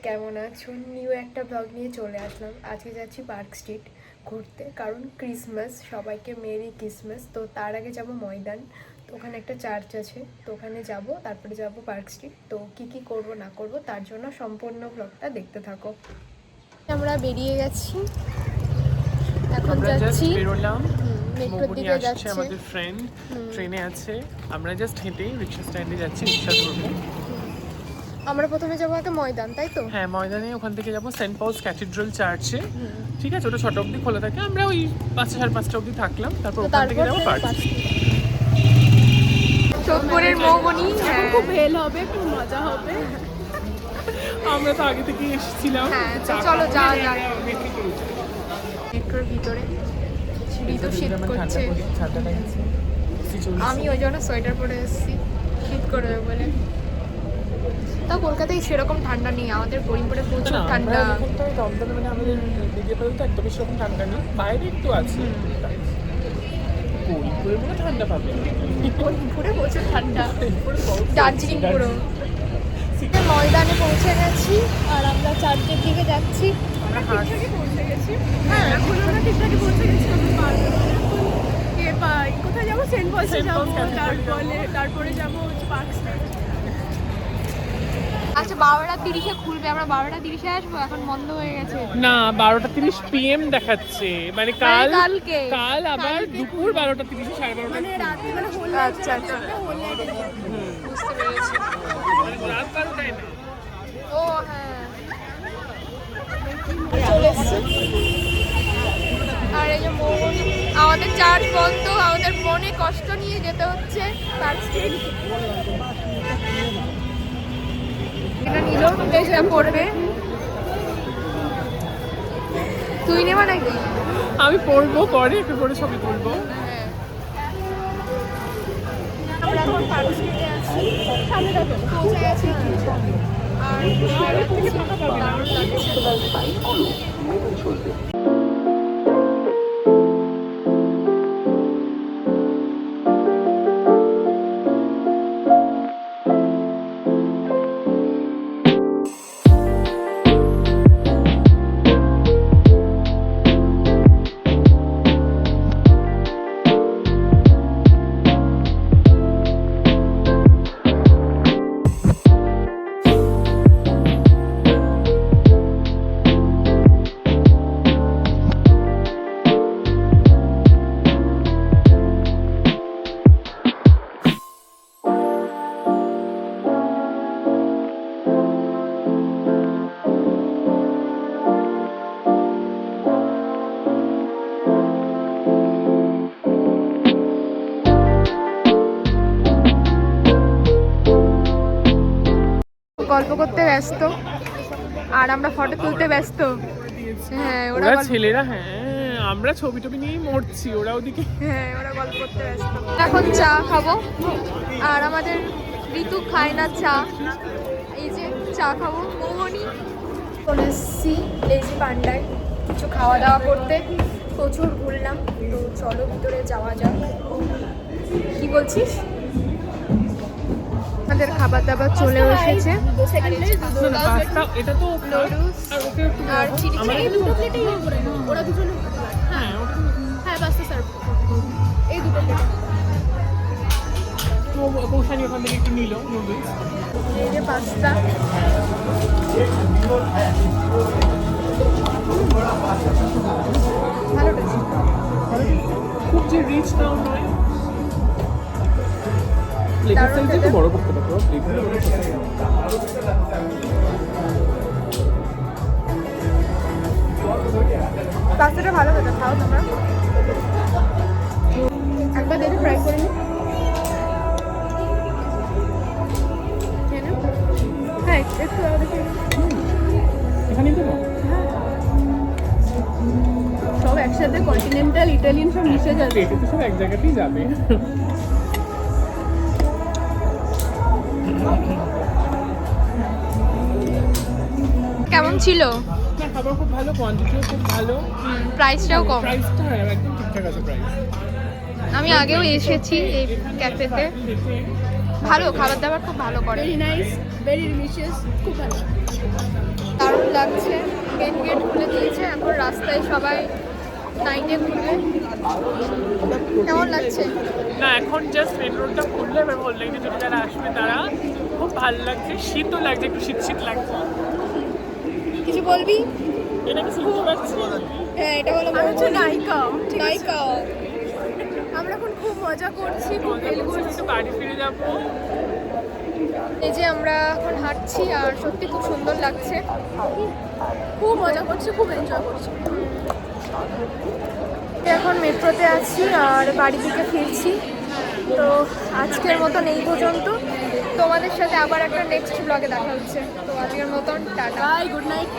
কেমন আছো? নিউ একটা ব্লগ নিয়ে চলে আসলাম। আজকে যাচ্ছি পার্ক স্ট্রিট ঘুরতে, কারণ ক্রিসমাস, সবাইকে মেরি ক্রিসমাস। তো তার আগে যাব ময়দান, তো ওখানে একটা চার্চ আছে, তো ওখানে যাব, তারপরে যাব পার্ক স্ট্রিট। তো কি কি করব না করব তার জন্য সম্পূর্ণ ব্লগটা দেখতে থাকো। আমরা বেরিয়ে গেছি, এখন যাচ্ছি মেট্রোর দিকে যাচ্ছি। আমাদের ফ্রেন্ড ট্রেনে আছে, আমরা জাস্ট হেঁটে রিক্সা স্ট্যান্ডে যাচ্ছি, রিক্সা ধরবো। আমরা প্রথমে যাবো আগে ময়দান, তাই তো? হ্যাঁ, ময়দানে, ওখান থেকে যাবো সেন্ট পলস ক্যাথিড্রাল চার্চে। ঠিক আছে, ওটা 6টা অবধি খোলা থাকে, আমরা ওই 5টা সাড়ে 5টা অবধি থাকলাম, তারপর ওখান থেকে যাবো পার্ক। চোখপুরের মৌবনি, খুব ভেল হবে, খুব মজা হবে। আমরা তো আগে থেকে এসেছিলাম। হ্যাঁ, চলো যাওয়া যাক। মেট্রোর ভিতরে ঋতু শীত করছে, আমি ওই জন্য সোয়েটার পরে এসেছি, শীত করবে বলে। তাও কলকাতায় সেরকম ঠান্ডা নেই, আমাদের করিমপুরে প্রচুর ঠান্ডা। মানে আমাদের দিকে তো একদম সেরকম ঠান্ডা নেই, বাইরে একটু আছে। করিমপুরের মধ্যে ঠান্ডা পাবে, করিমপুরে প্রচুর ঠান্ডা, দার্জিলিং পুরো। ময়দানে পৌঁছে গেছি আর আমরা চার্চের দিকে যাচ্ছি। আমরা ঠিকঠাকই পৌঁছে গেছি। হ্যাঁ, এখন আমরা ঠিকঠাকই পৌঁছে গেছি। কোথায় যাবো? সেন্ট পলসে যাবো, তারপরে যাবো পার্ক স্ট্রিট। আচ্ছা, 12:30 খুলবে, আমরা 12:30 আসবো, এখন বন্ধ হয়ে গেছে। না, 12:30 PM দেখাচ্ছে, মানে কাল আবার দুপুর 12:30 সাড়ে 12:00। মানে রাতে, মানে হোল আচ্ছা আচ্ছা, বুঝতে পেরেছি। রাত 12টায় না। ও হ্যাঁ, চলে এসছি। আর এই যে মৌবনি, আমাদের চার্জ বন্ধ, আমাদের মনে কষ্ট নিয়ে যেতে হচ্ছে পার্ক স্ট্রিট। এটা নিল, এটা পড়বে। তুই নেবা নাকি? আমি পড়বো পরে, একটু পরে ছবি তুলবো। হ্যাঁ, আমরা এখন পার্ক স্ট্রিটে আছি, সামনে দেখো পৌঁছে গেছি। আর দারুণ লাগছে। গল্প করতে ব্যস্ত আর আমরা ফটো তুলতে ব্যস্ত। হ্যাঁ, ওরা ছেলেরা, হ্যাঁ আমরা ছবি টবি নিয়েই মরছি, ওরা ওদিকে। হ্যাঁ, ওরা গল্প করতে ব্যস্ত। এখন চা খাবো, আর আমাদের ঋতু খায় না চা, এই যে চা খাবো। মোহনি চলে এসেছি লেজি পান্ডায় কিছু খাওয়া দাওয়া করতে, প্রচুর ঘুরলাম। তো চলো ভিতরে যাওয়া যাক। কি বলছিস? আমাদের খাবার দাবার চলে এসেছে, এটা তো আর চিলি এই দুটো প্লেটেই করে নাও, ওরা দুজনে। হ্যাঁ হ্যাঁ, পাস্তা সার্ভ, এই দুটো প্লেট। কৌশানি ওখান থেকে একটু নিল নুডলস। এই যে পাস্তা, ভালো টেস্ট, খুব যে রিচ নাও নয়। লেগের সাইজে একটু বড় করতে পারো। পাস্তাটা ভালো হতো, খাও তোমরা একবার দেখে ট্রাই করে নি। হ্যাঁ, একটু দেখে এখানে দেবো। সব একসাথে কন্টিনেন্টাল ইটালিয়ান সব মিশে যাবে, এটা তো সব এক জায়গাতেই যাবে। কেমন ছিল? খাবার খুব ভালো, কোয়ান্টিটিও খুব ভালো, প্রাইসটাও কম। প্রাইসটা একদম ঠিকঠাক আছে প্রাইস। আমি আগেও এসেছি এই ক্যাফেতে, ভালো খাবার দাবার খুব ভালো করে। ভেরি নাইস, ভেরি ডিলিশিয়াস, খুব ভালো। দারুণ লাগছে, মেন গেট খুলে দিয়েছে, এখন রাস্তায় সবাই নাইটে ঘুরবে। কেমন লাগছে? না এখন জাস্ট মেন রোডটা খুললে এবার ভালো লাগছে, যদি যারা আসবে তারা খুব ভালো লাগছে, শীতও লাগছে, একটু শীত শীত লাগছে। কিছু বলবি? এটা কি শুনতে পাচ্ছি? হ্যাঁ, এটা হলো হচ্ছে নায়িকা। নায়িকা। আমরা এখন খুব মজা করছি, খুব ফিল করছি। একটু বাড়ি ফিরে যাবো। এই যে আমরা এখন হাঁটছি আর সত্যি খুব সুন্দর লাগছে। খুব মজা করছি, খুব এনজয় করছি। এখন মেট্রোতে আছি আর বাড়ি থেকে ফিরছি। তো আজকের মতন এই পর্যন্ত, তোমাদের সাথে আবার একটা নেক্সট ব্লগে দেখা হচ্ছে। তো আজকের মতন টাটা, বাই, গুড নাইট।